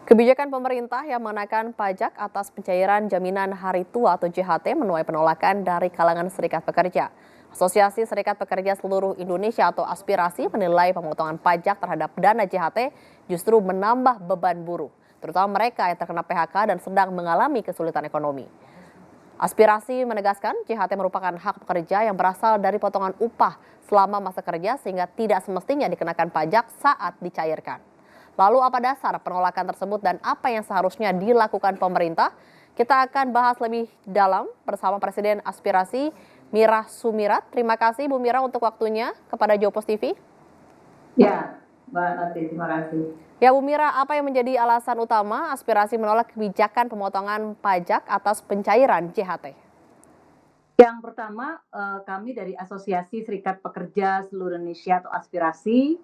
Kebijakan pemerintah yang mengenakan pajak atas pencairan jaminan hari tua atau JHT menuai penolakan dari kalangan serikat pekerja. Asosiasi Serikat Pekerja Seluruh Indonesia atau Aspirasi menilai pemotongan pajak terhadap dana JHT justru menambah beban buruh, terutama mereka yang terkena PHK dan sedang mengalami kesulitan ekonomi. Aspirasi menegaskan JHT merupakan hak pekerja yang berasal dari potongan upah selama masa kerja sehingga tidak semestinya dikenakan pajak saat dicairkan. Lalu apa dasar penolakan tersebut dan apa yang seharusnya dilakukan pemerintah? Kita akan bahas lebih dalam bersama Presiden Aspirasi Mira Sumirat. Terima kasih Bu Mira untuk waktunya kepada Jopos TV. Ya, Mbak Nati, terima kasih. Ya Bu Mira, apa yang menjadi alasan utama Aspirasi menolak kebijakan pemotongan pajak atas pencairan JHT? Yang pertama, kami dari Asosiasi Serikat Pekerja Seluruh Indonesia atau Aspirasi,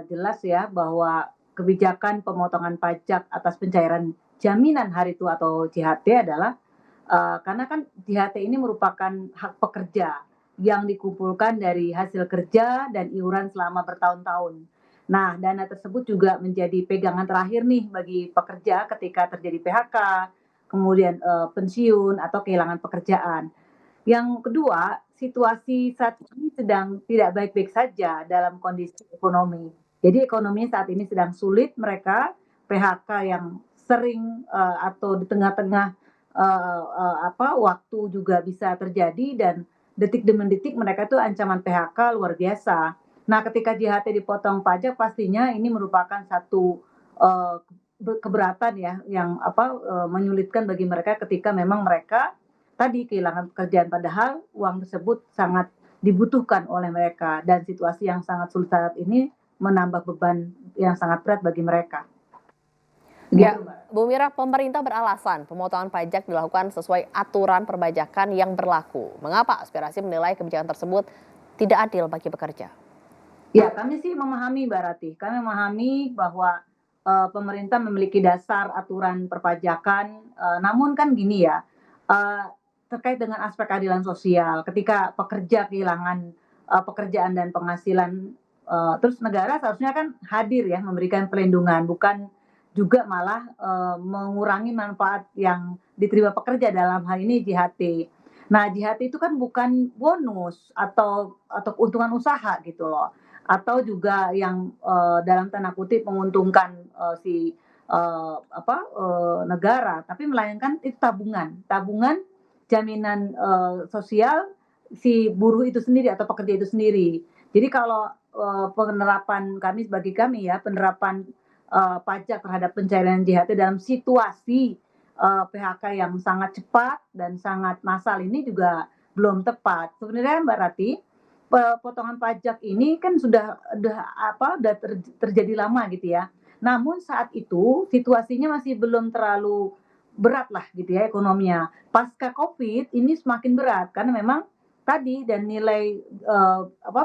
jelas ya bahwa kebijakan pemotongan pajak atas pencairan jaminan hari tua atau JHT adalah, karena kan JHT ini merupakan hak pekerja yang dikumpulkan dari hasil kerja dan iuran selama bertahun-tahun. Nah, dana tersebut juga menjadi pegangan terakhir nih bagi pekerja ketika terjadi PHK, kemudian, pensiun atau kehilangan pekerjaan. Yang kedua, situasi saat ini sedang tidak baik-baik saja dalam kondisi ekonomi. Jadi ekonomi saat ini sedang sulit, mereka PHK yang sering, atau di tengah-tengah, waktu juga bisa terjadi dan detik demi detik mereka itu ancaman PHK luar biasa. Nah, ketika JHT dipotong pajak pastinya ini merupakan satu, eee, keberatan ya yang menyulitkan bagi mereka ketika memang mereka tadi kehilangan pekerjaan padahal uang tersebut sangat dibutuhkan oleh mereka dan situasi yang sangat sulit saat ini menambah beban yang sangat berat bagi mereka. Ya, Begitu, Mbak. Bu Mira, pemerintah beralasan pemotongan pajak dilakukan sesuai aturan perpajakan yang berlaku. Mengapa Aspirasi menilai kebijakan tersebut tidak adil bagi pekerja? Ya, kami sih memahami Mbak Rati, kami memahami bahwa, pemerintah memiliki dasar aturan perpajakan, namun kan gini ya, eee, terkait dengan aspek keadilan sosial ketika pekerja kehilangan, pekerjaan dan penghasilan, terus negara seharusnya kan hadir ya memberikan perlindungan, bukan juga malah, mengurangi manfaat yang diterima pekerja dalam hal ini JHT. Nah, JHT itu kan bukan bonus atau keuntungan usaha gitu loh. Atau juga yang, dalam tanda kutip menguntungkan, negara, tapi melainkan itu tabungan, tabungan jaminan, sosial si buruh itu sendiri atau pekerja itu sendiri. Jadi kalau, penerapan kami bagi kami ya, penerapan, pajak terhadap pencairan JHT dalam situasi, PHK yang sangat cepat dan sangat massal ini juga belum tepat. Sebenarnya Mbak Rati, potongan pajak ini kan sudah terjadi lama gitu ya. Namun saat itu situasinya masih belum terlalu berat lah gitu ya ekonominya. Pasca Covid ini semakin berat karena memang tadi dan nilai,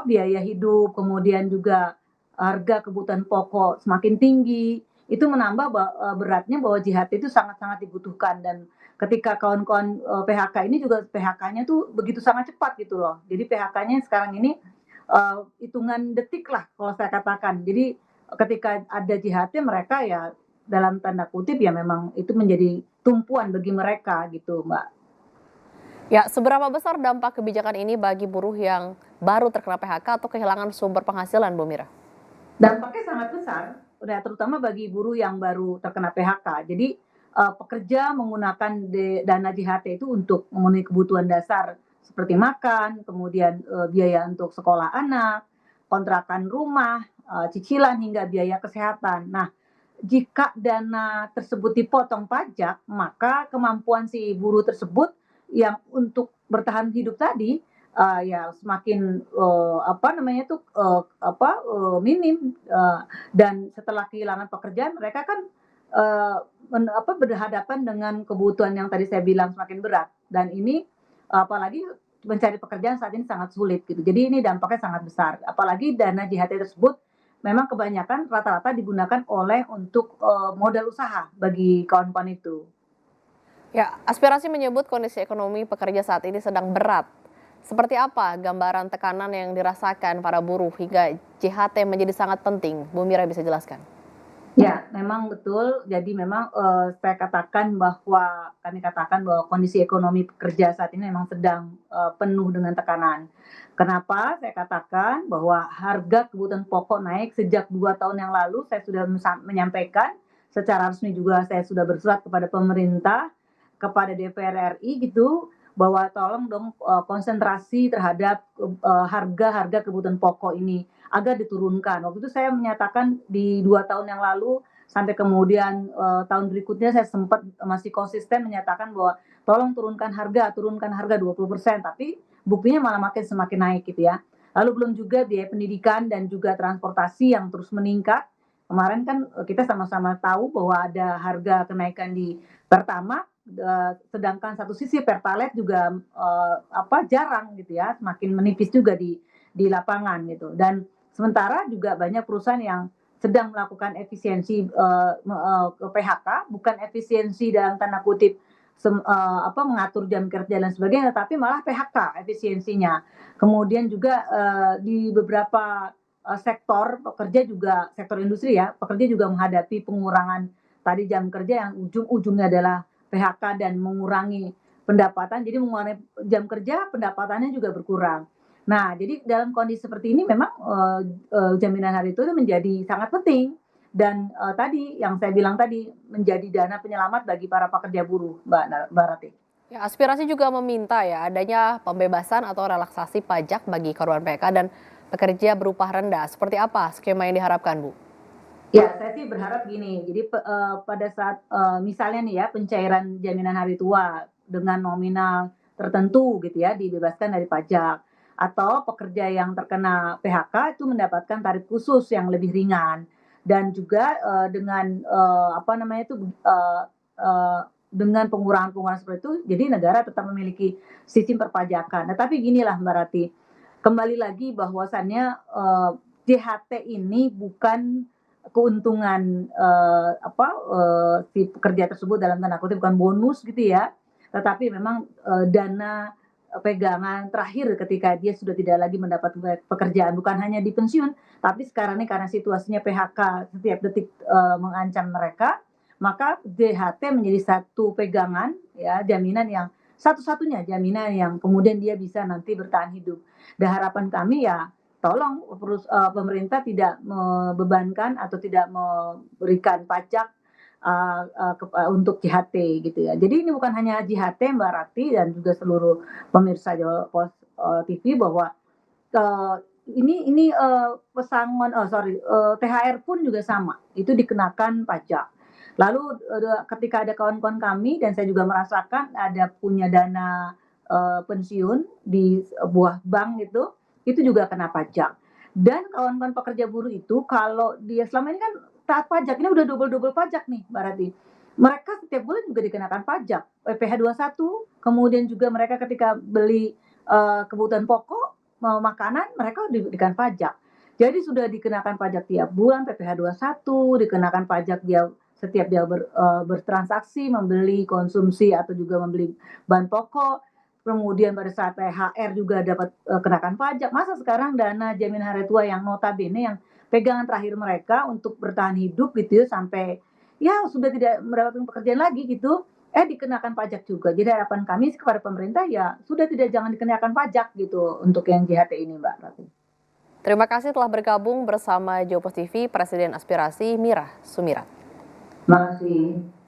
biaya hidup, kemudian juga harga kebutuhan pokok semakin tinggi, itu menambah beratnya bahwa JHT itu sangat-sangat dibutuhkan dan ketika kawan-kawan, PHK ini juga PHK-nya tuh begitu sangat cepat gitu loh. Jadi PHK-nya sekarang ini, hitungan detik lah kalau saya katakan. Jadi ketika ada JHT mereka ya dalam tanda kutip ya memang itu menjadi tumpuan bagi mereka gitu, Mbak. Ya, seberapa besar dampak kebijakan ini bagi buruh yang baru terkena PHK atau kehilangan sumber penghasilan, Bu Mira? Dampaknya sangat besar, udah terutama bagi buruh yang baru terkena PHK. Jadi, pekerja menggunakan dana JHT itu untuk memenuhi kebutuhan dasar seperti makan, kemudian, biaya untuk sekolah anak, kontrakan rumah, cicilan hingga biaya kesehatan. Nah, jika dana tersebut dipotong pajak, maka kemampuan si buruh tersebut yang untuk bertahan hidup tadi, ya semakin, minim, dan setelah kehilangan pekerjaan mereka kan, berhadapan dengan kebutuhan yang tadi saya bilang semakin berat dan ini apalagi mencari pekerjaan saat ini sangat sulit gitu. Jadi ini dampaknya sangat besar, apalagi dana JHT tersebut memang kebanyakan rata-rata digunakan oleh untuk, modal usaha bagi kawan-kawan itu. Ya, Aspirasi menyebut kondisi ekonomi pekerja saat ini sedang berat. Seperti apa gambaran tekanan yang dirasakan para buruh hingga JHT menjadi sangat penting? Bu Mira bisa jelaskan? Ya, memang betul. Jadi memang, kami katakan bahwa kondisi ekonomi pekerja saat ini memang sedang, penuh dengan tekanan. Kenapa saya katakan bahwa harga kebutuhan pokok naik sejak 2 tahun yang lalu saya sudah menyampaikan, secara resmi juga saya sudah bersurat kepada pemerintah, kepada DPR RI gitu, bahwa tolong dong, konsentrasi terhadap, harga-harga kebutuhan pokok ini. Agar diturunkan. Waktu itu saya menyatakan di 2 tahun yang lalu, sampai kemudian, tahun berikutnya saya sempat masih konsisten menyatakan bahwa, "Tolong turunkan harga 20%," tapi buktinya malah semakin naik gitu ya. Lalu belum juga biaya pendidikan dan juga transportasi yang terus meningkat. Kemarin kan, kita sama-sama tahu bahwa ada harga kenaikan di Pertamax, sedangkan satu sisi Pertalite juga, jarang gitu ya, semakin menipis juga di lapangan gitu. Dan sementara juga banyak perusahaan yang sedang melakukan efisiensi, PHK, bukan efisiensi dalam tanda kutip mengatur jam kerja dan sebagainya, tapi malah PHK efisiensinya. Kemudian juga, di beberapa, sektor pekerja juga sektor industri ya, pekerja juga menghadapi pengurangan tadi jam kerja yang ujung-ujungnya adalah PHK dan mengurangi pendapatan, jadi mengurangi jam kerja, pendapatannya juga berkurang. Nah, jadi dalam kondisi seperti ini memang, jaminan hari tua itu menjadi sangat penting dan, tadi yang saya bilang tadi, menjadi dana penyelamat bagi para pekerja buruh, Mbak Ratih. Ya, aspirasi juga meminta ya adanya pembebasan atau relaksasi pajak bagi korban PHK dan pekerja berupah rendah. Seperti apa skema yang diharapkan, Bu? Ya, saya sih berharap gini, jadi pada saat, misalnya nih ya, pencairan jaminan hari tua dengan nominal tertentu gitu ya, dibebaskan dari pajak, atau pekerja yang terkena PHK itu mendapatkan tarif khusus yang lebih ringan. Dan juga, dengan, dengan pengurangan-pengurangan seperti itu, jadi negara tetap memiliki sistem perpajakan. Nah, tapi ginilah Mbak Rati, kembali lagi bahwasannya, JHT ini bukan keuntungan, si pekerja tersebut dalam tanda kutip bukan bonus gitu ya, tetapi memang, dana, pegangan terakhir ketika dia sudah tidak lagi mendapat pekerjaan, bukan hanya di pensiun, tapi sekarang ini karena situasinya PHK setiap detik, mengancam mereka, maka JHT menjadi satu pegangan ya, jaminan yang satu-satunya jaminan yang kemudian dia bisa nanti bertahan hidup. Dan harapan kami ya tolong pemerintah tidak membebankan atau tidak memberikan pajak, untuk JHT gitu ya. Jadi ini bukan hanya JHT Mbak Rati dan juga seluruh pemirsa Jawa Pos, TV bahwa, eee, THR pun juga sama, itu dikenakan pajak. Lalu, ketika ada kawan-kawan kami dan saya juga merasakan ada punya dana, pensiun di sebuah bank gitu, itu juga kena pajak. Dan kawan-kawan pekerja buruh itu kalau dia selama ini kan taat pajak, ini udah double-double pajak nih Mbak Rati. Mereka setiap bulan juga dikenakan pajak, PPh 21, kemudian juga mereka ketika beli, kebutuhan pokok, makanan, mereka dikenakan pajak. Jadi sudah dikenakan pajak tiap bulan, PPh 21, dikenakan pajak dia setiap dia bertransaksi, membeli, konsumsi, atau juga membeli bahan pokok. Kemudian pada saat THR juga dapat, kenakan pajak. Masa sekarang dana jaminan hari tua yang notabene yang pegangan terakhir mereka untuk bertahan hidup gitu ya sampai ya sudah tidak mendapatkan pekerjaan lagi gitu, dikenakan pajak juga. Jadi harapan kami kepada pemerintah ya sudah tidak jangan dikenakan pajak gitu untuk yang JHT ini, Mbak Rati. Terima kasih telah bergabung bersama Jopos TV, Presiden Aspirasi Mira Sumirat. Terima kasih.